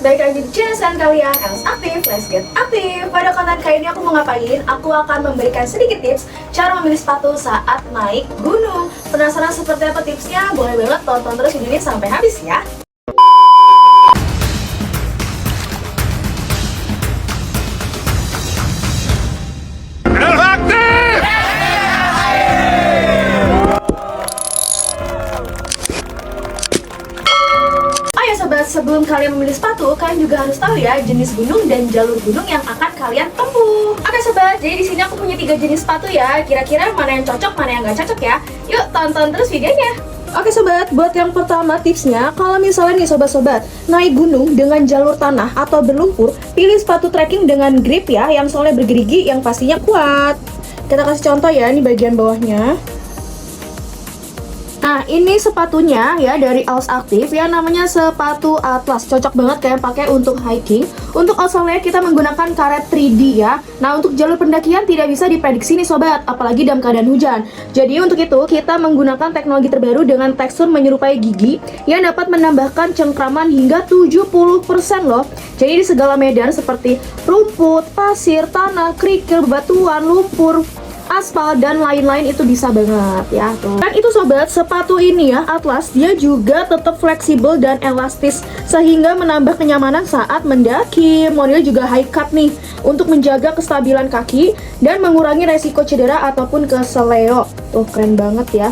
balik lagi di channel kalian, Els Aktif, Let's Get Aktif. Pada konten kali ini aku mau ngapain? Aku akan memberikan sedikit tips cara memilih sepatu saat naik gunung. Penasaran seperti apa tipsnya? Boleh banget tonton terus video ini sampai habis ya. Sebelum kalian memilih sepatu, kalian juga harus tahu ya jenis gunung dan jalur gunung yang akan kalian tempuh. Oke sobat, jadi di sini aku punya 3 jenis sepatu ya. Kira-kira mana yang cocok, mana yang nggak cocok ya? Yuk tonton terus videonya. Oke sobat, buat yang pertama tipsnya, kalau misalnya nih sobat-sobat naik gunung dengan jalur tanah atau berlumpur, pilih sepatu trekking dengan grip ya, yang soalnya bergerigi, yang pastinya kuat. Kita kasih contoh ya, ini bagian bawahnya. Nah, ini sepatunya ya dari Els Aktif ya, namanya sepatu Atlas. Cocok banget kalian pakai untuk hiking. Untuk outsole kita menggunakan karet 3D ya. Nah, untuk jalur pendakian tidak bisa diprediksi nih sobat, apalagi dalam keadaan hujan. Jadi untuk itu kita menggunakan teknologi terbaru dengan tekstur menyerupai gigi yang dapat menambahkan cengkraman hingga 70% loh. Jadi di segala medan seperti rumput, pasir, tanah, kerikil, bebatuan, lumpur, aspal dan lain-lain itu bisa banget ya tuh. Dan itu sobat, sepatu ini ya Atlas dia juga tetap fleksibel dan elastis sehingga menambah kenyamanan saat mendaki. Modelnya juga high cut nih untuk menjaga kestabilan kaki dan mengurangi resiko cedera ataupun keseleo. Tuh keren banget ya.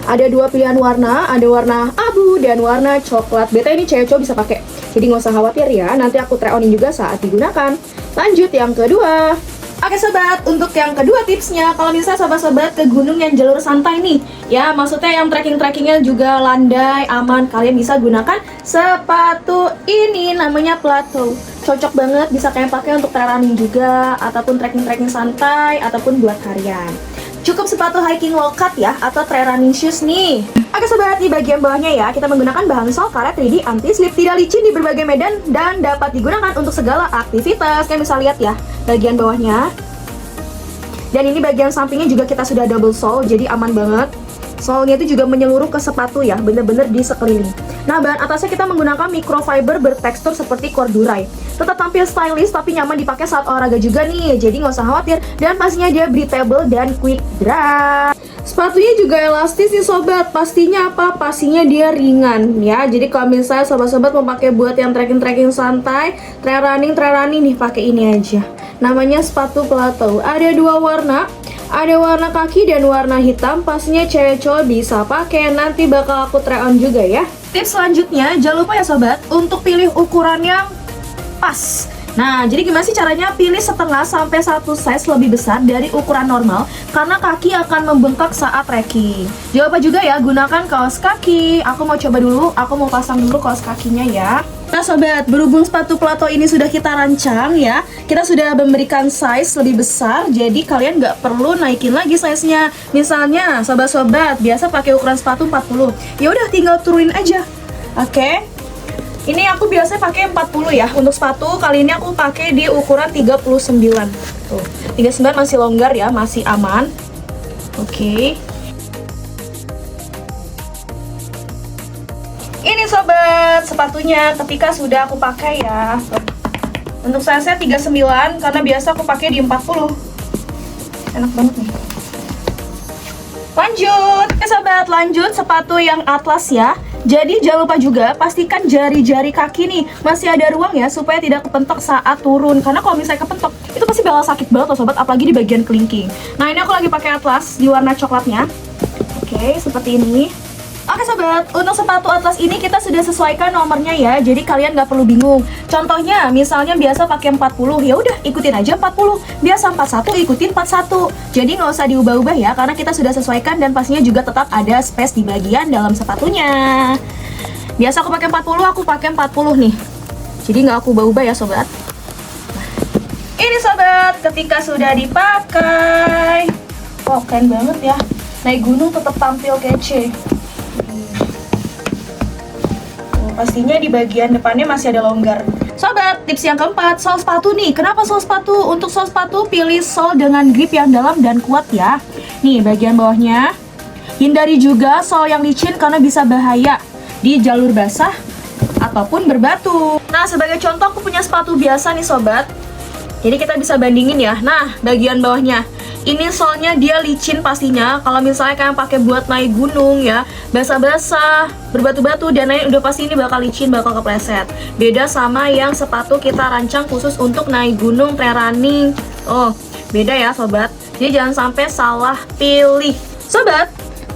Ada 2 pilihan warna, ada warna abu dan warna coklat. Beta ini cewek cowok bisa pakai. Jadi nggak usah khawatir ya, nanti aku try onin juga saat digunakan. Lanjut yang kedua. Oke sobat, untuk yang kedua tipsnya, kalau misalnya sobat-sobat ke gunung yang jalur santai nih, ya maksudnya yang trekking-trekkingnya juga landai, aman, kalian bisa gunakan sepatu ini, namanya Plateau. Cocok banget, bisa kalian pakai untuk trail running juga, ataupun trekking-trekking santai, ataupun buat harian. Cukup sepatu hiking low cut ya, atau trail running shoes nih. Oke sobat, di bagian bawahnya ya, kita menggunakan bahan sol karet 3D anti-slip, tidak licin di berbagai medan, dan dapat digunakan untuk segala aktivitas. Kalian bisa lihat ya, bagian bawahnya. Dan ini bagian sampingnya juga kita sudah double sole, jadi aman banget. Solnya itu juga menyeluruh ke sepatu ya, bener-bener di sekeliling. Nah, bahan atasnya kita menggunakan microfiber bertekstur seperti corduroy. Tetap tampil stylish tapi nyaman dipakai saat olahraga juga nih, jadi nggak usah khawatir. Dan pastinya dia breathable dan quick dry. Sepatunya juga elastis nih sobat, pastinya apa? Pastinya dia ringan ya. Jadi kalau misalnya sobat-sobat mau pakai buat yang trekking-trekking santai, trail running nih, pakai ini aja. Namanya sepatu Plateau. Ada 2 warna. Ada warna kaki dan warna hitam. Pastinya cewek cowok bisa pakai. Nanti bakal aku try on juga ya. Tips selanjutnya, jangan lupa ya sobat untuk pilih ukuran yang pas. Nah, jadi gimana sih caranya? Pilih setengah sampai 1 size lebih besar dari ukuran normal, karena kaki akan membengkak saat trekking. Jangan lupa juga ya, gunakan kaos kaki. Aku mau coba dulu, aku mau pasang dulu kaos kakinya ya. Nah sobat, berhubung sepatu Plateau ini sudah kita rancang ya, kita sudah memberikan size lebih besar, jadi kalian nggak perlu naikin lagi size-nya. Misalnya, sobat-sobat biasa pakai ukuran sepatu 40, ya udah tinggal turunin aja. Oke. Ini aku biasanya pakai 40 ya. Untuk sepatu kali ini aku pakai di ukuran 39. Tuh, 39 masih longgar ya, masih aman. Oke. Ini sobat, sepatunya ketika sudah aku pakai ya. Untuk size-nya 39 karena biasa aku pakai di 40. Enak banget nih. Lanjut. Oke sobat, lanjut sepatu yang Atlas ya. Jadi jangan lupa juga pastikan jari-jari kaki nih masih ada ruang ya supaya tidak kepentok saat turun. Karena kalau misalnya kepentok itu pasti bakal sakit banget loh sobat, apalagi di bagian kelingking. Nah, ini aku lagi pakai Atlas di warna coklatnya. Oke, seperti ini. Oke sobat, untuk sepatu Atlas ini kita sudah sesuaikan nomornya ya, jadi kalian nggak perlu bingung. Contohnya, misalnya biasa pakai 40, ya udah ikutin aja 40. Biasa 41, ikutin 41. Jadi nggak usah diubah-ubah ya, karena kita sudah sesuaikan dan pastinya juga tetap ada space di bagian dalam sepatunya. Biasa aku pakai 40, aku pakai 40 nih. Jadi nggak aku ubah-ubah ya sobat. Nah, ini sobat, ketika sudah dipakai, oh keren banget ya. Naik gunung tetap tampil kece. Pastinya di bagian depannya masih ada longgar. Sobat, tips yang keempat, sol sepatu nih. Kenapa sol sepatu? Untuk sol sepatu pilih sol dengan grip yang dalam dan kuat ya. Nih bagian bawahnya. Hindari juga sol yang licin karena bisa bahaya di jalur basah ataupun berbatu. Nah, sebagai contoh aku punya sepatu biasa nih sobat. Jadi kita bisa bandingin ya. Nah, bagian bawahnya ini soalnya dia licin pastinya. Kalau misalnya kalian pakai buat naik gunung ya, basah-basah, berbatu-batu dan lain, udah pasti ini bakal licin, bakal kepleset. Beda sama yang sepatu kita rancang khusus untuk naik gunung, trail running. Oh, beda ya sobat. Jadi jangan sampai salah pilih. Sobat,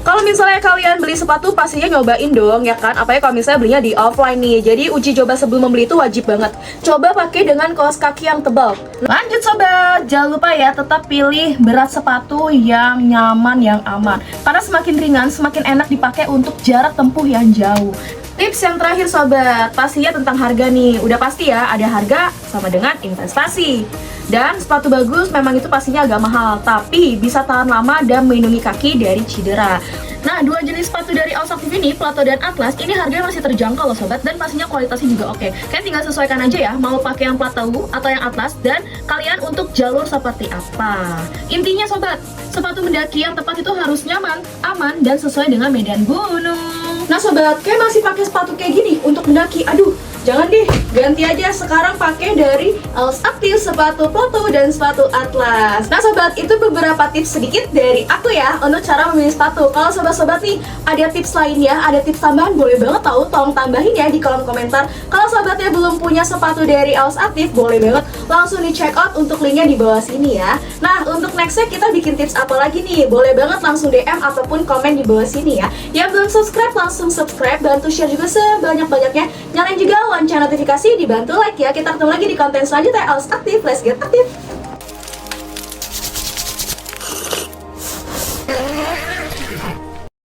kalau misalnya kalian beli sepatu pastinya nyobain dong ya kan. Apalagi kalau misalnya belinya di offline nih. Jadi uji coba sebelum membeli itu wajib banget. Coba pakai dengan kaos kaki yang tebal. Lanjut sobat, jangan lupa ya tetap pilih berat sepatu yang nyaman, yang aman. Karena semakin ringan semakin enak dipakai untuk jarak tempuh yang jauh. Tips yang terakhir sobat, pastinya tentang harga nih. Udah pasti ya, ada harga sama dengan investasi. Dan sepatu bagus memang itu pastinya agak mahal, tapi bisa tahan lama dan melindungi kaki dari cedera. Nah, dua jenis sepatu dari AOS Active ini, Plato dan Atlas, ini harganya masih terjangkau loh sobat, dan pastinya kualitasnya juga oke. Kalian tinggal sesuaikan aja ya, mau pakai yang Plato atau yang Atlas, dan kalian untuk jalur seperti apa. Intinya sobat, sepatu mendaki yang tepat itu harus nyaman, aman, dan sesuai dengan medan gunung. Nah sobat, kayak masih pakai sepatu kayak gini untuk mendaki, aduh, jangan deh, ganti aja sekarang pakai dari AOS Active sepatu Plato dan sepatu Atlas. Nah sobat, itu beberapa tips sedikit dari aku ya untuk cara memilih sepatu. Kalau sobat-sobat nih ada tips lainnya, ada tips tambahan, boleh banget tahu, tolong tambahin ya di kolom komentar. Kalau sobatnya belum punya sepatu dari AOS Active, boleh banget langsung di check out untuk linknya di bawah sini ya. Nah untuk nextnya kita bikin tips apa lagi nih? Boleh banget langsung DM ataupun komen di bawah sini ya. Yang belum subscribe langsung subscribe, bantu share juga sebanyak-banyaknya. Nyalain juga lonceng notifikasi, dibantu like ya. Kita ketemu lagi di konten selanjutnya AOS Active. Let's get active!